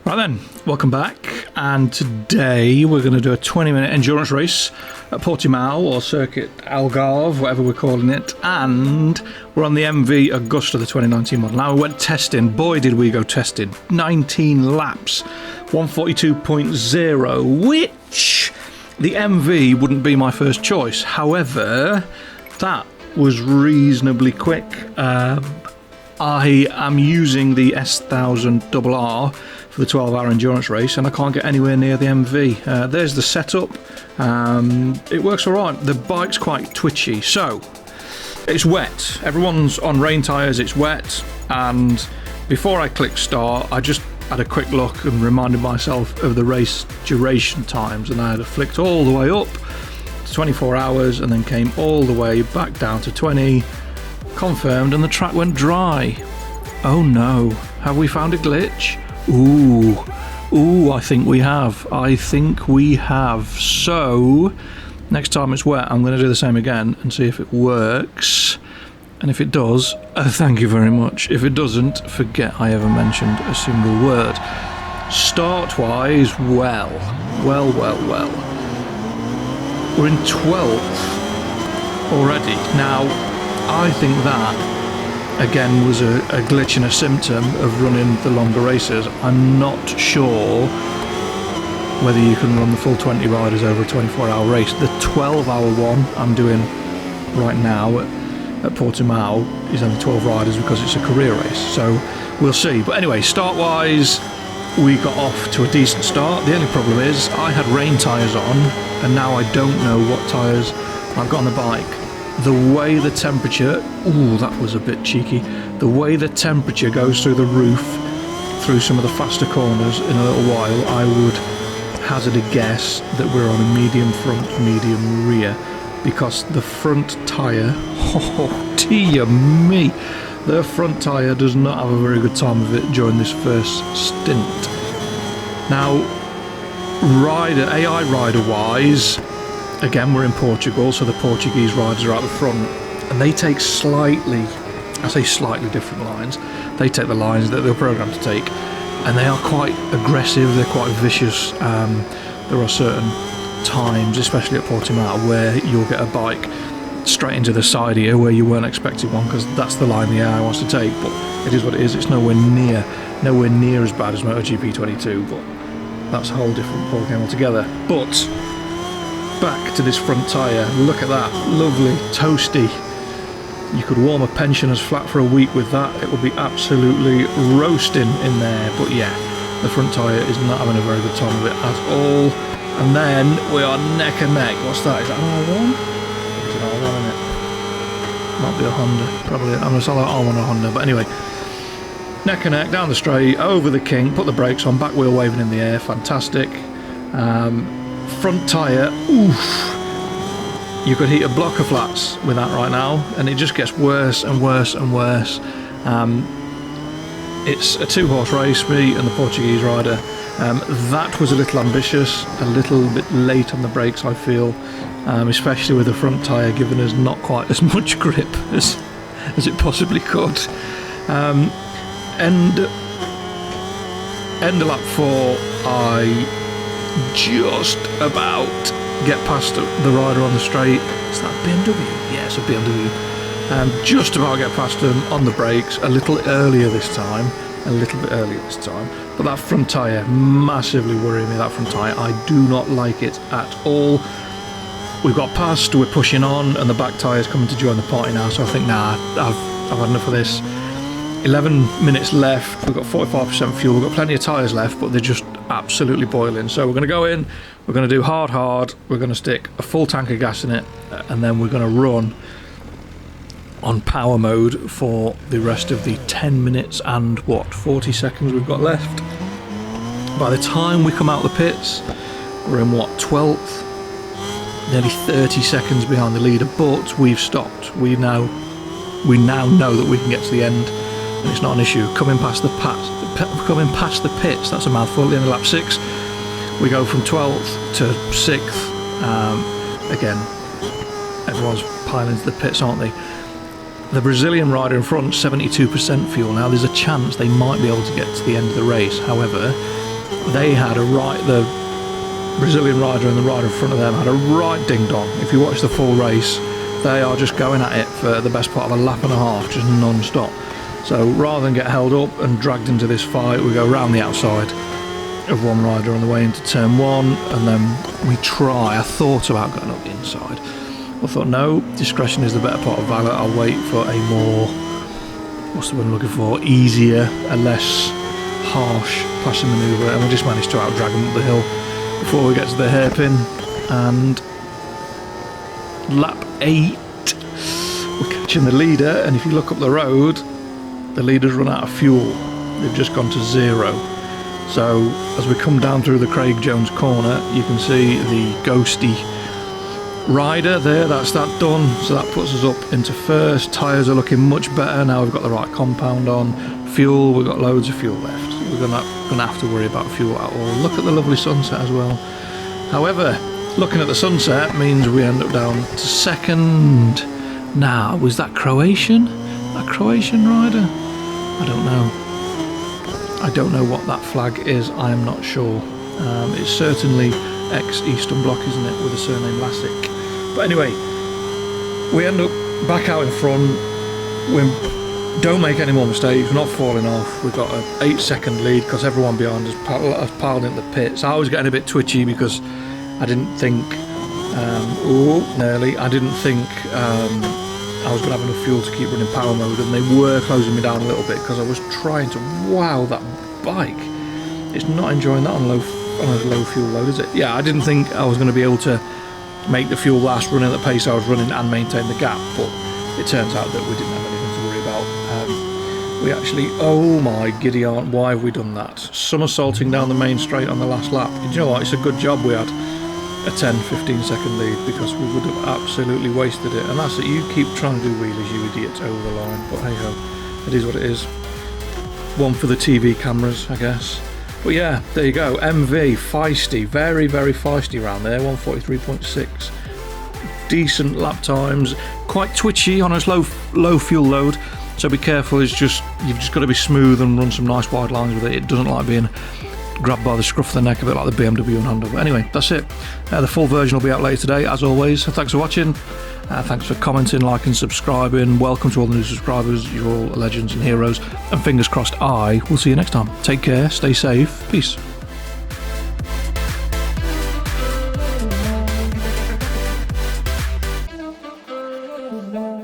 Right then, welcome back, and today we're going to do a 20-minute endurance race at Portimao, or Circuit Algarve, whatever we're calling it, and we're on the MV Agusta, the 2019 model. Now we went testing, boy did we go testing, 19 laps, 142.0, which the MV wouldn't be my first choice, however, that was reasonably quick. I am using the S1000RR for the 12-hour endurance race, and I can't get anywhere near the MV. There's the setup. It works all right. The bike's quite twitchy, so it's wet. Everyone's on rain tyres, it's wet, and before I click start, I just had a quick look and reminded myself of the race duration times, and I had flicked all the way up to 24 hours and then came all the way back down to 20, confirmed, and the track went dry. Oh no, have we found a glitch? Ooh, I think we have. So, next time it's wet, I'm going to do the same again and see if it works. And if it does, thank you very much. If it doesn't, forget I ever mentioned a single word. Start-wise, well. We're in 12th already. Now, I think that again was a glitch and a symptom of running the longer races. I'm not sure whether you can run the full 20 riders over a 24-hour race. The 12-hour one I'm doing right now at Portimao is only 12 riders because it's a career race, so we'll see. But anyway, start-wise, we got off to a decent start. The only problem is I had rain tyres on, and now I don't know what tyres I've got on the bike. The way the temperature, that was a bit cheeky, the way the temperature goes through the roof, through some of the faster corners in a little while, I would hazard a guess that we're on a medium front, medium rear, because the front tyre, oh dear me, the front tyre does not have a very good time of it during this first stint. Now, AI rider wise, again, we're in Portugal, so the Portuguese riders are out the front, and they take slightly different lines. They take the lines that they're programmed to take, and they are quite aggressive, they're quite vicious. There are certain times, especially at Portimao, where you'll get a bike straight into the side here where you weren't expecting one, because that's the line the AI wants to take, but it is what it is. It's nowhere near as bad as MotoGP 22, but that's a whole different ballgame altogether. But back to this front tyre, look at that, lovely, toasty. You could warm a pensioners flat for a week with that, it would be absolutely roasting in there. But yeah, the front tyre is not having a very good time of it at all. And then we are neck and neck. What's that? Is that an R1? It's an R1, isn't it? Might be a Honda, probably. I'm going to sell that R1 or Honda, but anyway. Neck and neck, down the straight, over the king, put the brakes on, back wheel waving in the air, fantastic. Front tyre, oof, you could heat a block of flats with that right now, and it just gets worse and worse and worse. It's a 2-horse race, me and the Portuguese rider. That was a little ambitious, a little bit late on the brakes, I feel, especially with the front tyre giving us not quite as much grip as it possibly could. End of lap 4, I just about get past the rider on the straight. Is that a BMW? Yeah, it's a BMW. Just about get past him on the brakes, a little bit earlier this time. But that front tyre, massively worrying me, that front tyre. I do not like it at all. We've got past, we're pushing on, and the back tyre's coming to join the party now, so I think, nah, I've had enough of this. 11 minutes left, we've got 45% fuel, we've got plenty of tyres left, but they're just absolutely boiling. So we're going to go in, we're going to do hard, we're going to stick a full tank of gas in it, and then we're going to run on power mode for the rest of the 10 minutes and 40 seconds we've got left. By the time we come out the pits, we're in 12th, nearly 30 seconds behind the leader, but we've stopped. We now know that we can get to the end, and it's not an issue. Coming past the pits, that's a mouthful. At the end of lap 6, we go from 12th to 6th. Again, everyone's piling into the pits, aren't they? The Brazilian rider in front, 72% fuel. Now there's a chance they might be able to get to the end of the race. However, they had the Brazilian rider and the rider in front of them had a right ding-dong. If you watch the full race, they are just going at it for the best part of a lap and a half, just non-stop. So rather than get held up and dragged into this fight, we go round the outside of one rider on the way into turn 1, and then we try. I thought about going up the inside. I thought, no, discretion is the better part of valour. I'll wait for a more, what's the word I'm looking for, easier, a less harsh passing manoeuvre, and we just managed to out-drag them up the hill before we get to the hairpin. And lap 8, we're catching the leader, and if you look up the road, the leader's run out of fuel. They've just gone to 0. So as we come down through the Craig Jones corner, you can see the ghosty rider there. That's that done. So that puts us up into first. Tyres are looking much better now. We've got the right compound on. Fuel, we've got loads of fuel left. We're gonna have to worry about fuel at all. Look at the lovely sunset as well. However, looking at the sunset means we end up down to second. Now, was that Croatian? That Croatian rider? I don't know. I don't know what that flag is. I am not sure. It's certainly ex-Eastern Bloc, isn't it, with the surname Lassick. But anyway, we end up back out in front. We don't make any more mistakes. We're not falling off. We've got an 8-second lead because everyone behind us has piled into the pits. I was getting a bit twitchy because I didn't think, nearly, I didn't think I was going to have enough fuel to keep running power mode, and they were closing me down a little bit because I was trying to wow that bike. It's not enjoying that on a low fuel load, is it? Yeah, I didn't think I was going to be able to make the fuel last running at the pace I was running and maintain the gap, but it turns out that we didn't have anything to worry about. We actually, oh my giddy aunt, why have we done that? Somersaulting down the main straight on the last lap. Do you know what? It's a good job we had a 10-15 second lead, because we would have absolutely wasted it. And that's it, you keep trying to do wheelies, you idiots, over the line. But hey ho, it is what it is. One for the TV cameras, I guess. But yeah, there you go. MV, feisty, very, very feisty around there, 143.6. Decent lap times, quite twitchy on its low fuel load. So be careful, you've just got to be smooth and run some nice wide lines with it. It doesn't like being grabbed by the scruff of the neck, a bit like the BMW and Honda. But anyway, that's it. The full version will be out later today, as always. Thanks for watching. Thanks for commenting, liking, subscribing. Welcome to all the new subscribers. You're all legends and heroes. And fingers crossed, I will see you next time. Take care, stay safe, peace. No.